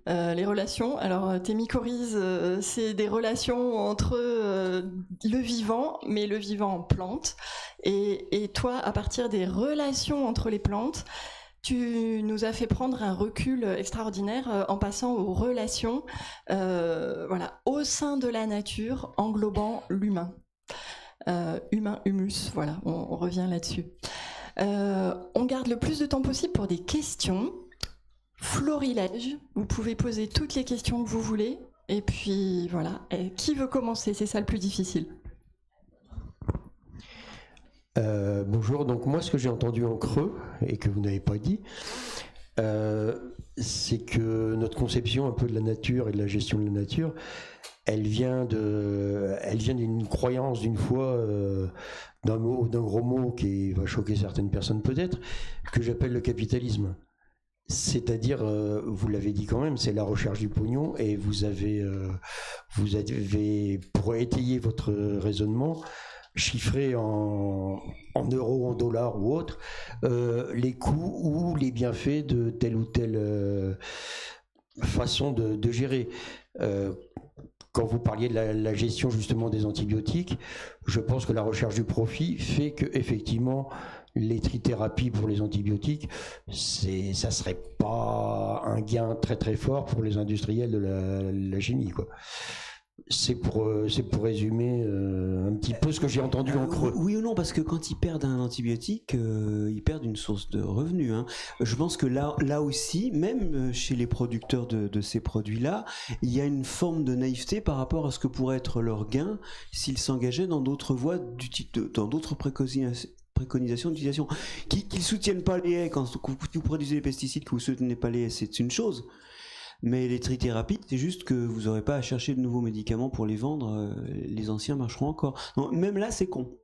les relations. Alors, tes mycorhizes, c'est des relations entre le vivant, mais le vivant en plante. Et toi, à partir des relations entre les plantes, tu nous as fait prendre un recul extraordinaire en passant aux relations au sein de la nature, englobant l'humain. Humain, humus, voilà, on revient là-dessus. On garde le plus de temps possible pour des questions. Florilège, vous pouvez poser toutes les questions que vous voulez. Et puis voilà, qui veut commencer? C'est ça le plus difficile. Bonjour, donc moi ce que j'ai entendu en creux et que vous n'avez pas dit, c'est que notre conception un peu de la nature et de la gestion de la nature, elle vient d'une croyance, d'une foi, d'un gros mot qui va choquer certaines personnes peut-être, que j'appelle le capitalisme. C'est-à-dire, vous l'avez dit quand même, c'est la recherche du pognon, et vous avez pour étayer votre raisonnement, chiffré en euros, en dollars ou autres, les coûts ou les bienfaits de telle ou telle façon de gérer. Quand vous parliez de la gestion justement des antibiotiques, je pense que la recherche du profit fait que effectivement les trithérapies pour les antibiotiques, ça serait pas un gain très très fort pour les industriels de la chimie, quoi. C'est pour résumer un petit peu ce que j'ai entendu en creux. Oui ou non, parce que quand ils perdent un antibiotique, ils perdent une source de revenus. Hein. Je pense que là aussi, même chez les producteurs de ces produits-là, il y a une forme de naïveté par rapport à ce que pourrait être leur gain s'ils s'engageaient dans d'autres voies, dans d'autres préconisations d'utilisation. Qu'ils soutiennent pas les haies, quand vous produisez des pesticides, que vous soutenez pas les haies, c'est une chose. Mais les trithérapies, c'est juste que vous n'aurez pas à chercher de nouveaux médicaments pour les vendre, les anciens marcheront encore. Donc, même là, c'est con.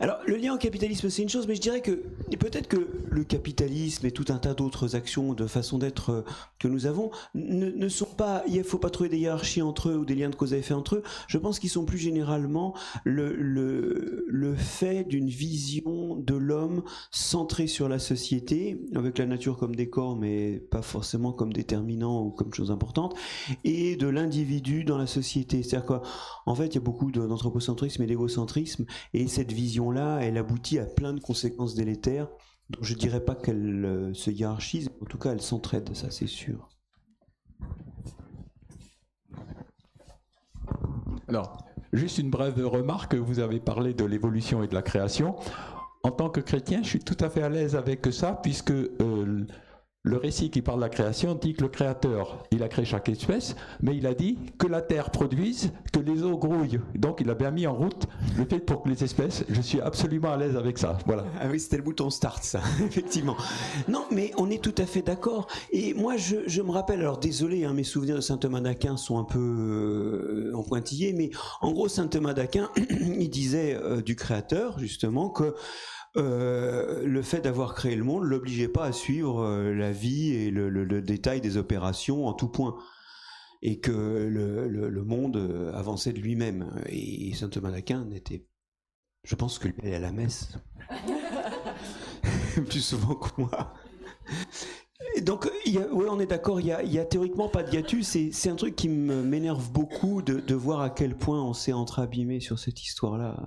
Alors, le lien au capitalisme, c'est une chose, mais je dirais que peut-être que le capitalisme et tout un tas d'autres actions de façon d'être que nous avons ne sont pas. Il ne faut pas trouver des hiérarchies entre eux ou des liens de cause à effet entre eux. Je pense qu'ils sont plus généralement le fait d'une vision de l'homme centrée sur la société, avec la nature comme décor, mais pas forcément comme déterminant ou comme chose importante, et de l'individu dans la société. C'est-à-dire qu'en fait, il y a beaucoup d'anthropocentrisme et d'égocentrisme, et cette vision là, elle aboutit à plein de conséquences délétères. Donc je dirais pas qu'elle se hiérarchise, en tout cas elle s'entraide, ça c'est sûr. Alors, juste une brève remarque, vous avez parlé de l'évolution et de la création. En tant que chrétien, je suis tout à fait à l'aise avec ça, puisque le récit qui parle de la création dit que le créateur, il a créé chaque espèce, mais il a dit que la terre produise, que les eaux grouillent. Donc il a bien mis en route le fait pour que les espèces, je suis absolument à l'aise avec ça. Voilà. Ah oui, c'était le bouton start, ça, effectivement. Non, mais on est tout à fait d'accord. Et moi, je me rappelle, alors désolé, hein, mes souvenirs de saint Thomas d'Aquin sont un peu en pointillés, mais en gros, saint Thomas d'Aquin, il disait du créateur, justement, que le fait d'avoir créé le monde l'obligeait pas à suivre la vie et le détail des opérations en tout point, et que le monde avançait de lui-même. Et saint Thomas d'Aquin n'était, je pense que lui allait à la messe plus souvent que moi. Et donc, oui, on est d'accord, il y a théoriquement pas de hiatus, c'est un truc qui m'énerve beaucoup de voir à quel point on s'est entre-abîmé sur cette histoire-là.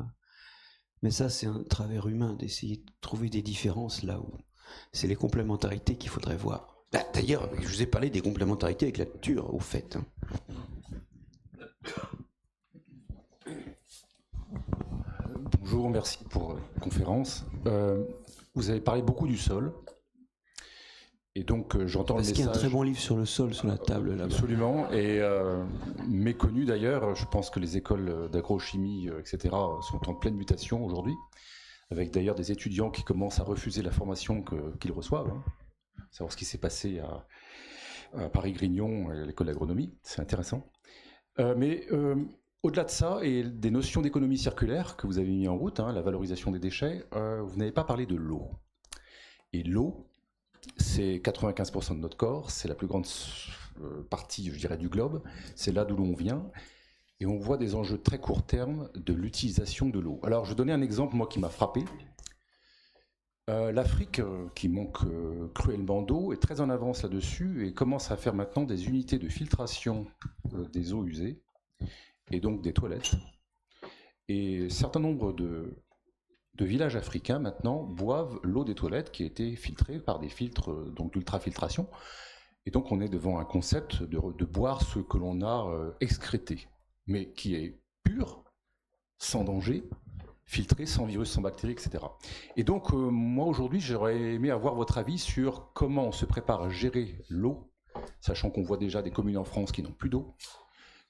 Mais ça, c'est un travers humain d'essayer de trouver des différences là où c'est les complémentarités qu'il faudrait voir. D'ailleurs, je vous ai parlé des complémentarités avec la nature, au fait. Bonjour, merci pour la conférence. Vous avez parlé beaucoup du sol. Et donc j'entends le message. Parce qu'il y a un très bon livre sur le sol sur la table là-bas. Absolument, et méconnu d'ailleurs. Je pense que les écoles d'agrochimie, etc., sont en pleine mutation aujourd'hui, avec d'ailleurs des étudiants qui commencent à refuser la formation qu'ils reçoivent. Hein. Savoir ce qui s'est passé à Paris-Grignon, à l'école d'agronomie, c'est intéressant. Mais au-delà de ça, et des notions d'économie circulaire que vous avez mis en route, hein, la valorisation des déchets, vous n'avez pas parlé de l'eau. Et l'eau, c'est 95% de notre corps, c'est la plus grande partie, je dirais, du globe, c'est là d'où l'on vient, et on voit des enjeux très court terme de l'utilisation de l'eau. Alors, je vais donner un exemple, moi, qui m'a frappé. L'Afrique, qui manque cruellement d'eau, est très en avance là-dessus et commence à faire maintenant des unités de filtration des eaux usées, et donc des toilettes. Et un certain nombre de villages africains maintenant boivent l'eau des toilettes qui a été filtrée par des filtres donc d'ultrafiltration, et donc on est devant un concept de boire ce que l'on a excrété, mais qui est pur, sans danger, filtré, sans virus, sans bactéries, etc. Et donc moi aujourd'hui j'aurais aimé avoir votre avis sur comment on se prépare à gérer l'eau, sachant qu'on voit déjà des communes en France qui n'ont plus d'eau,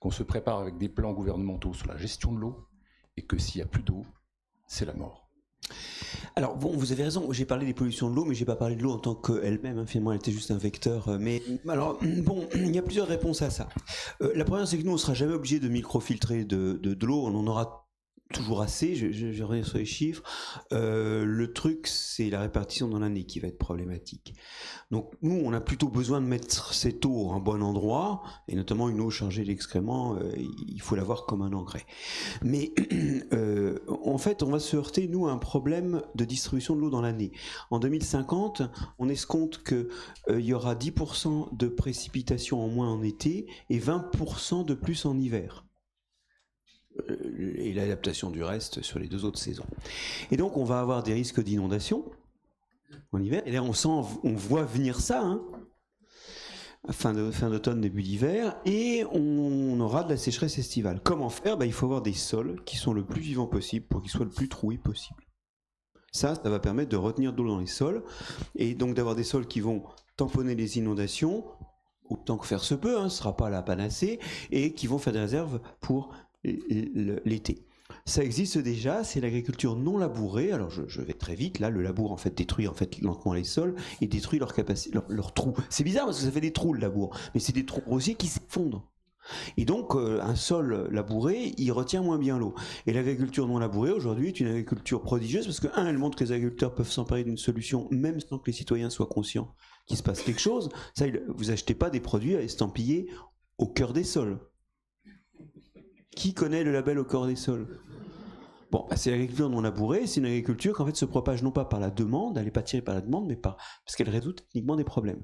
qu'on se prépare avec des plans gouvernementaux sur la gestion de l'eau, et que s'il n'y a plus d'eau, c'est la mort. Alors bon, vous avez raison, j'ai parlé des pollutions de l'eau, mais j'ai pas parlé de l'eau en tant qu'elle-même, hein, finalement elle était juste un vecteur. Mais alors bon, il y a plusieurs réponses à ça. La première, c'est que nous on sera jamais obligé de microfiltrer de l'eau, on en aura toujours assez, je reviens sur les chiffres. Le truc, c'est la répartition dans l'année qui va être problématique. Donc nous, on a plutôt besoin de mettre cette eau à un bon endroit, et notamment une eau chargée d'excréments, il faut l'avoir comme un engrais. Mais en fait, on va se heurter, nous, à un problème de distribution de l'eau dans l'année. En 2050, on escompte qu'il y aura 10% de précipitations en moins en été et 20% de plus en hiver. Et l'adaptation du reste sur les deux autres saisons. Et donc on va avoir des risques d'inondation en hiver, et là on voit venir ça, hein. fin d'automne, début d'hiver, et on aura de la sécheresse estivale. Comment faire ? Il faut avoir des sols qui sont le plus vivants possible pour qu'ils soient le plus troués possible. Ça va permettre de retenir de l'eau dans les sols, et donc d'avoir des sols qui vont tamponner les inondations, autant que faire se peut, ce ne sera pas la panacée, et qui vont faire des réserves pour l'été. Ça existe déjà, c'est l'agriculture non labourée. Alors je vais très vite, là le labour détruit lentement les sols et détruit leurs trous. C'est bizarre parce que ça fait des trous le labour, mais c'est des trous grossiers qui s'effondrent. Et donc un sol labouré, il retient moins bien l'eau. Et l'agriculture non labourée aujourd'hui est une agriculture prodigieuse parce que elle montre que les agriculteurs peuvent s'emparer d'une solution même sans que les citoyens soient conscients qu'il se passe quelque chose. Ça, vous achetez pas des produits estampillés au cœur des sols. Qui connaît le label au cœur des sols ? Bon, c'est l'agriculture non labourée, c'est une agriculture qui en fait se propage non pas par la demande, elle n'est pas tirée par la demande, mais parce qu'elle résout techniquement des problèmes.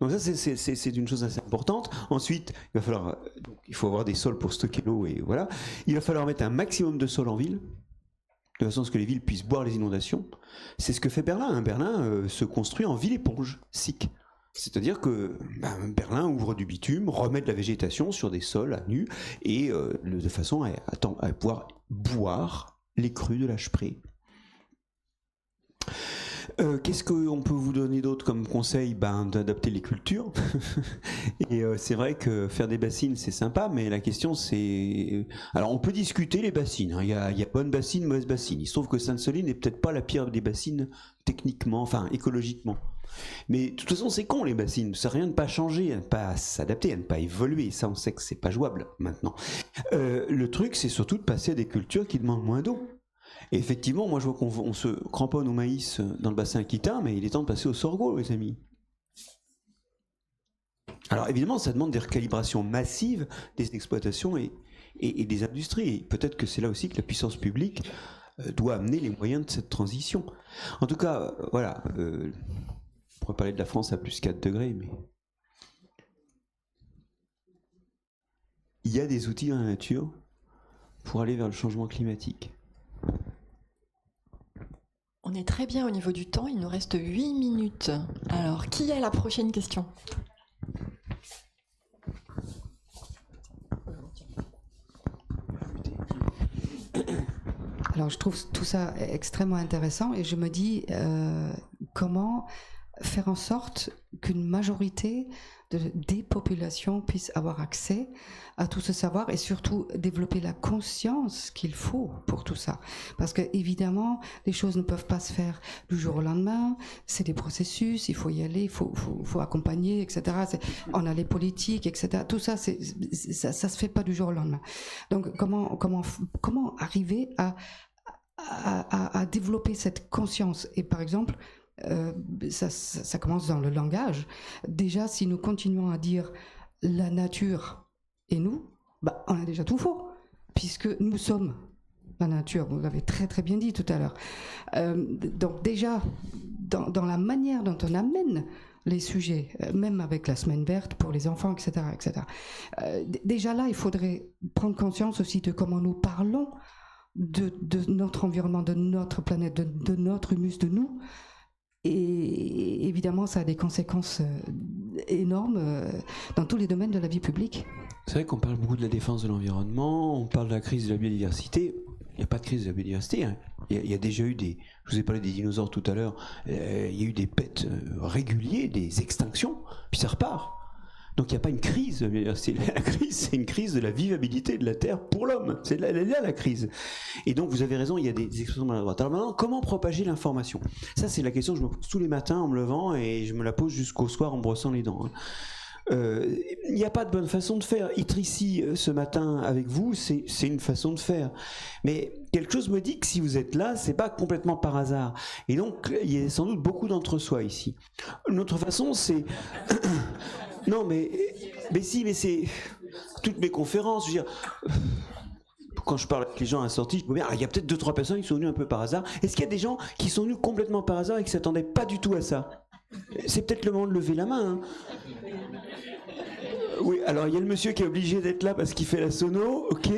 Donc ça, c'est une chose assez importante. Ensuite, il faut avoir des sols pour stocker l'eau, et voilà. Il va falloir mettre un maximum de sol en ville, de façon à ce que les villes puissent boire les inondations. C'est ce que fait Berlin. Berlin se construit en ville éponge, SIC. C'est-à-dire que Berlin ouvre du bitume, remet de la végétation sur des sols à nu, et de façon à pouvoir boire les crues de la Spree. Qu'est-ce qu'on peut vous donner d'autre comme conseil ? D'adapter les cultures. Et c'est vrai que faire des bassines, c'est sympa, mais la question c'est... Alors on peut discuter les bassines, il y a bonnes bassines, mauvaises bassines. Il se trouve que Sainte-Soline n'est peut-être pas la pire des bassines techniquement, écologiquement. Mais de toute façon c'est con les bassines, ça sert à rien de ne pas changer, à ne pas s'adapter, à ne pas évoluer, ça on sait que c'est pas jouable maintenant. Le truc c'est surtout de passer à des cultures qui demandent moins d'eau. Et effectivement, moi je vois qu'on se cramponne au maïs dans le bassin aquitain, mais il est temps de passer au sorgho, les amis. Alors évidemment, ça demande des recalibrations massives des exploitations et des industries. Et peut-être que c'est là aussi que la puissance publique doit amener les moyens de cette transition. En tout cas, voilà, on pourrait parler de la France à plus 4 degrés, mais il y a des outils dans la nature pour aller vers le changement climatique. On est très bien au niveau du temps, il nous reste 8 minutes. Alors, qui a la prochaine question ? Alors, je trouve tout ça extrêmement intéressant et je me dis comment faire en sorte qu'une majorité des populations puissent avoir accès à tout ce savoir et surtout développer la conscience qu'il faut pour tout ça. Parce que évidemment, les choses ne peuvent pas se faire du jour au lendemain, c'est des processus, il faut y aller, il faut accompagner, etc. On a les politiques, etc. Tout ça, ça se fait pas du jour au lendemain. Donc comment arriver à développer cette conscience ? Et par exemple, ça commence dans le langage. Déjà, si nous continuons à dire la nature et nous, on a déjà tout faux, puisque nous sommes la nature. Vous l'avez très très bien dit tout à l'heure. Donc déjà, dans la manière dont on amène les sujets, même avec la semaine verte pour les enfants, etc., etc. Déjà là, il faudrait prendre conscience aussi de comment nous parlons de notre environnement, de notre planète, de notre humus, de nous. Et évidemment, ça a des conséquences énormes dans tous les domaines de la vie publique. C'est vrai qu'on parle beaucoup de la défense de l'environnement, on parle de la crise de la biodiversité. Il n'y a pas de crise de la biodiversité. Il y a déjà eu je vous ai parlé des dinosaures tout à l'heure, il y a eu des pets réguliers, des extinctions, puis ça repart. Donc il n'y a pas une crise de la biodiversité. La crise, c'est une crise de la vivabilité de la Terre pour l'homme. C'est là la crise. Et donc vous avez raison, il y a des expressions maladroites. Alors maintenant, comment propager l'information ? Ça, c'est la question que je me pose tous les matins en me levant et je me la pose jusqu'au soir en me brossant les dents. Il n'y a pas de bonne façon de faire. Être ici ce matin avec vous, c'est une façon de faire. Mais quelque chose me dit que si vous êtes là, c'est pas complètement par hasard. Et donc, il y a sans doute beaucoup d'entre-soi ici. Une autre façon, c'est... Non, mais si, mais c'est... Toutes mes conférences, je veux dire... Quand je parle avec les gens à la sortie, je me dis bien, il y a peut-être 2-3 personnes qui sont venues un peu par hasard. Est-ce qu'il y a des gens qui sont venus complètement par hasard et qui ne s'attendaient pas du tout à ça ? C'est peut-être le moment de lever la main. Oui, alors il y a le monsieur qui est obligé d'être là parce qu'il fait la sono, ok.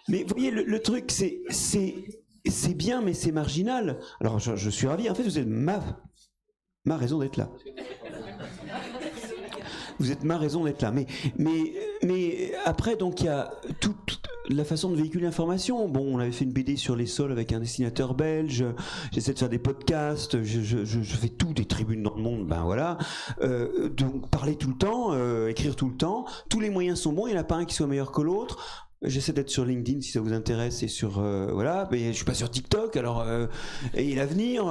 Mais vous voyez, le truc, c'est bien, mais c'est marginal. Alors je suis ravi, en fait, vous êtes ma raison d'être là. Vous êtes ma raison d'être là. Mais après, donc, il y a toute la façon de véhiculer l'information. Bon, on avait fait une BD sur les sols avec un dessinateur belge. J'essaie de faire des podcasts. Je fais tout, des tribunes dans le monde. Ben voilà. Donc, parler tout le temps, écrire tout le temps. Tous les moyens sont bons. Il n'y en a pas un qui soit meilleur que l'autre. J'essaie d'être sur LinkedIn si ça vous intéresse et sur voilà, mais je suis pas sur TikTok. Alors et l'avenir,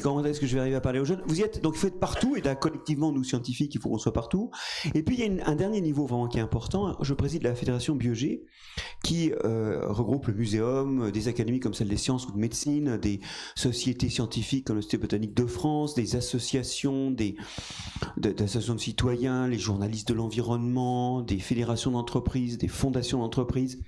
comment est-ce que je vais arriver à parler aux jeunes? Vous y êtes, donc il faut être partout et là collectivement nous scientifiques il faut qu'on soit partout. Et puis il y a un dernier niveau vraiment qui est important. Je préside la fédération Biogé qui regroupe le muséum, des académies comme celle des sciences ou de médecine, des sociétés scientifiques comme l'Institut botanique de France, des associations, d'associations de citoyens, les journalistes de l'environnement, des fédérations d'entreprises, des fondations d'entreprise.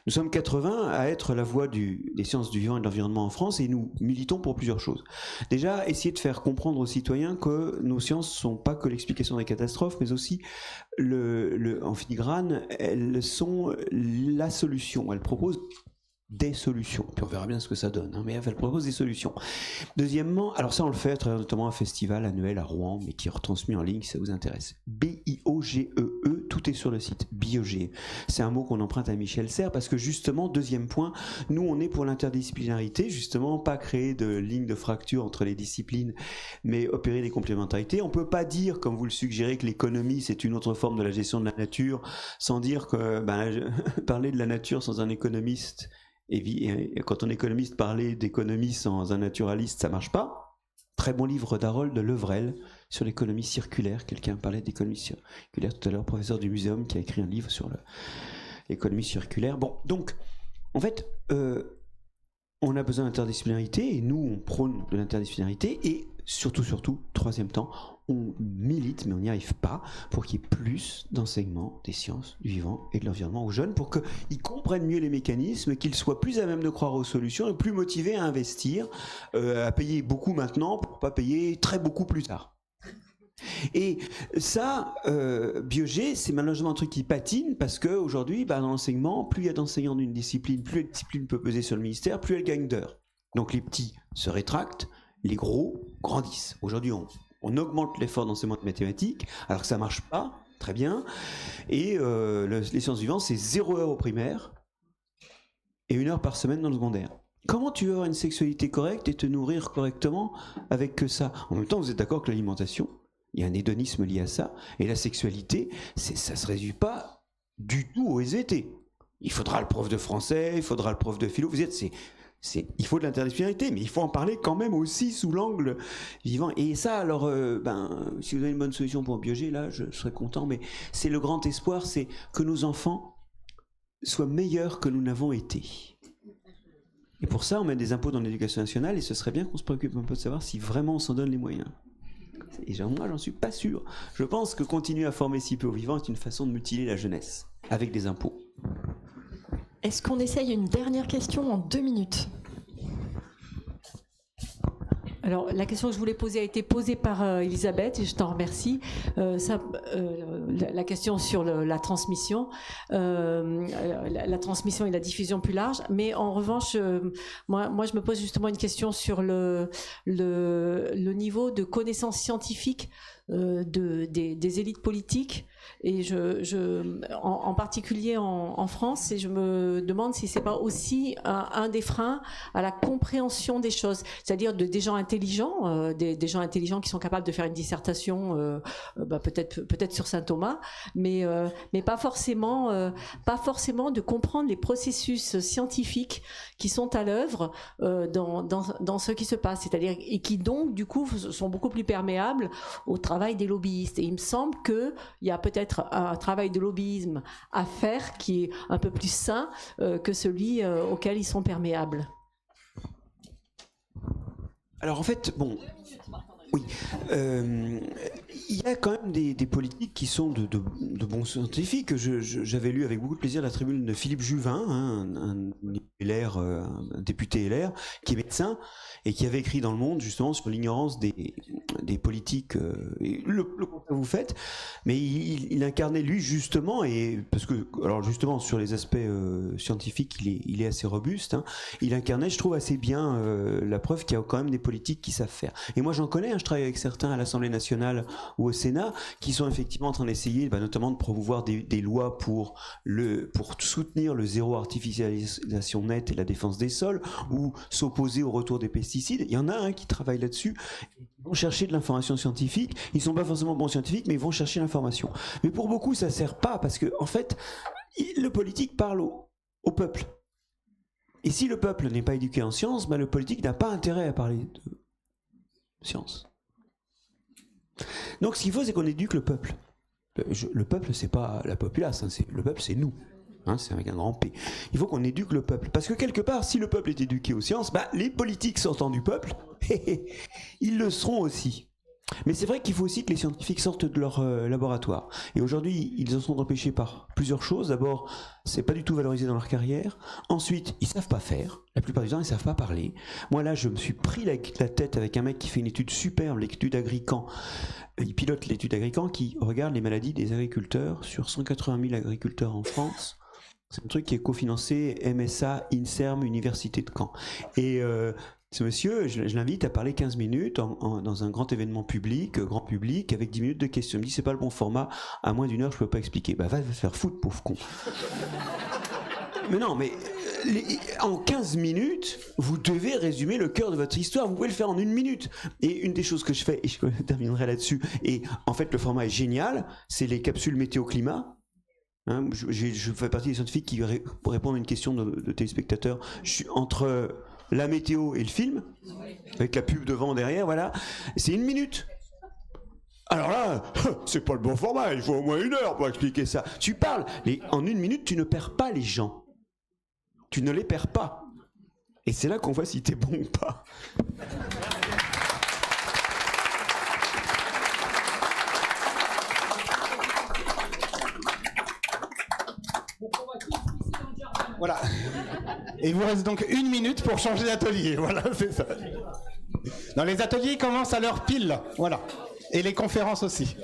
Nous sommes 80 à être la voix des sciences du vivant et de l'environnement en France et nous militons pour plusieurs choses. Déjà, essayer de faire comprendre aux citoyens que nos sciences ne sont pas que l'explication des catastrophes, mais aussi en filigrane, elles sont la solution. Elles proposent des solutions. Puis on verra bien ce que ça donne, hein, mais elle propose des solutions. Deuxièmement, alors ça on le fait à travers notamment un festival annuel à Rouen, mais qui est retransmis en ligne si ça vous intéresse. B-I-O-G-E-E, tout est sur le site, Biogé. C'est un mot qu'on emprunte à Michel Serres parce que justement, deuxième point, nous on est pour l'interdisciplinarité, justement, pas créer de ligne de fracture entre les disciplines, mais opérer des complémentarités. On peut pas dire, comme vous le suggérez, que l'économie c'est une autre forme de la gestion de la nature, sans dire que parler de la nature sans un économiste, et quand on est économiste, parler d'économie sans un naturaliste, ça marche pas. Très bon livre d'Harold Levrel sur l'économie circulaire. Quelqu'un parlait d'économie circulaire tout à l'heure, professeur du muséum qui a écrit un livre sur l'économie circulaire. Bon, donc, en fait, on a besoin d'interdisciplinarité et nous, on prône de l'interdisciplinarité et surtout, troisième temps, on milite, mais on n'y arrive pas, pour qu'il y ait plus d'enseignement des sciences du vivant et de l'environnement aux jeunes, pour qu'ils comprennent mieux les mécanismes, qu'ils soient plus à même de croire aux solutions et plus motivés à investir, à payer beaucoup maintenant pour ne pas payer très beaucoup plus tard. Et ça, Biogé, c'est malheureusement un truc qui patine parce qu'aujourd'hui, dans l'enseignement, plus il y a d'enseignants d'une discipline, plus la discipline peut peser sur le ministère, plus elle gagne d'heures. Donc les petits se rétractent, les gros grandissent. Aujourd'hui, on augmente l'effort d'enseignement de mathématiques, alors que ça marche pas, très bien. Et les sciences vivantes, c'est 0 heure au primaire et 1 heure par semaine dans le secondaire. Comment tu veux avoir une sexualité correcte et te nourrir correctement avec que ça? En même temps, vous êtes d'accord que l'alimentation, il y a un hédonisme lié à ça, et la sexualité, ça se réduit pas du tout au SVT. Il faudra le prof de français, il faudra le prof de philo. Vous êtes, il faut de l'interdisciplinarité, mais il faut en parler quand même aussi sous l'angle vivant. Et ça, alors, si vous avez une bonne solution pour Biogé, là, je serais content. Mais c'est le grand espoir, c'est que nos enfants soient meilleurs que nous n'avons été. Et pour ça, on met des impôts dans l'éducation nationale, et ce serait bien qu'on se préoccupe un peu de savoir si vraiment on s'en donne les moyens. Et moi, j'en suis pas sûr. Je pense que continuer à former si peu aux vivants est une façon de mutiler la jeunesse, avec des impôts. Est-ce qu'on essaye une dernière question en 2 minutes? Alors, la question que je voulais poser a été posée par Elisabeth, et je t'en remercie. La question sur la transmission, la transmission et la diffusion plus large. Mais en revanche, moi, je me pose justement une question sur le niveau de connaissances scientifiques des élites politiques, et en particulier en France, et je me demande si c'est pas aussi un des freins à la compréhension des choses, c'est-à-dire des gens intelligents, des gens intelligents qui sont capables de faire une dissertation, peut-être sur Saint Thomas, mais pas forcément de comprendre les processus scientifiques qui sont à l'œuvre dans ce qui se passe, c'est-à-dire, et qui donc du coup sont beaucoup plus perméables au travail des lobbyistes. Et il me semble qu'il y a peut-être un travail de lobbyisme à faire qui est un peu plus sain que celui auquel ils sont perméables. Alors en fait, bon, oui, il y a quand même des politiques qui sont de bons scientifiques. J'avais lu avec beaucoup de plaisir la tribune de Philippe Juvin, un député LR, qui est médecin et qui avait écrit dans Le Monde justement sur l'ignorance des politiques et le constat que vous faites, mais il incarnait lui justement, et parce que alors justement sur les aspects scientifiques il est assez robuste, hein, il incarnait, je trouve, assez bien la preuve qu'il y a quand même des politiques qui savent faire. Et moi j'en connais, hein, je travaille avec certains à l'Assemblée nationale ou ou au Sénat, qui sont effectivement en train d'essayer, notamment de promouvoir des lois pour soutenir le zéro artificialisation nette et la défense des sols, ou s'opposer au retour des pesticides. Il y en a un qui travaille là-dessus. Ils vont chercher de l'information scientifique. Ils sont pas forcément bons scientifiques, mais ils vont chercher l'information. Mais pour beaucoup, ça sert pas, parce que en fait, le politique parle au peuple. Et si le peuple n'est pas éduqué en sciences, le politique n'a pas intérêt à parler de sciences. Donc ce qu'il faut, c'est qu'on éduque le peuple. Le peuple, c'est pas la populace, le peuple, c'est nous. C'est avec un grand P. Il faut qu'on éduque le peuple. Parce que quelque part, si le peuple est éduqué aux sciences, les politiques sortant du peuple, ils le seront aussi. Mais c'est vrai qu'il faut aussi que les scientifiques sortent de leur laboratoire. Et aujourd'hui, ils en sont empêchés par plusieurs choses. D'abord, c'est pas du tout valorisé dans leur carrière. Ensuite, ils savent pas faire. La plupart du temps, ils savent pas parler. Moi, là, je me suis pris la tête avec un mec qui fait une étude superbe, l'étude Agrican. Il pilote l'étude Agrican qui regarde les maladies des agriculteurs sur 180 000 agriculteurs en France. C'est un truc qui est cofinancé MSA, INSERM, Université de Caen. Et ce monsieur, je l'invite à parler 15 minutes dans un grand événement public, grand public, avec 10 minutes de questions. Il me dit, c'est pas le bon format, à moins d'une heure, je peux pas expliquer. Va te faire foutre, pauvre con. Mais non, mais en 15 minutes, vous devez résumer le cœur de votre histoire. Vous pouvez le faire en 1 minute. Et une des choses que je fais, et je terminerai là-dessus, et en fait, le format est génial, c'est les capsules météo-climat. Je fais partie des scientifiques qui répondent à une question de téléspectateurs. Je suis entre la météo et le film, avec la pub devant, derrière, voilà. C'est 1 minute. Alors là, c'est pas le bon format, il faut au moins 1 heure pour expliquer ça. Tu parles, en 1 minute, tu ne perds pas les gens. Tu ne les perds pas. Et c'est là qu'on voit si t'es bon ou pas. Voilà. Et il vous reste donc 1 minute pour changer d'atelier. Voilà, c'est ça. Non, les ateliers commencent à l'heure pile. Voilà. Et les conférences aussi.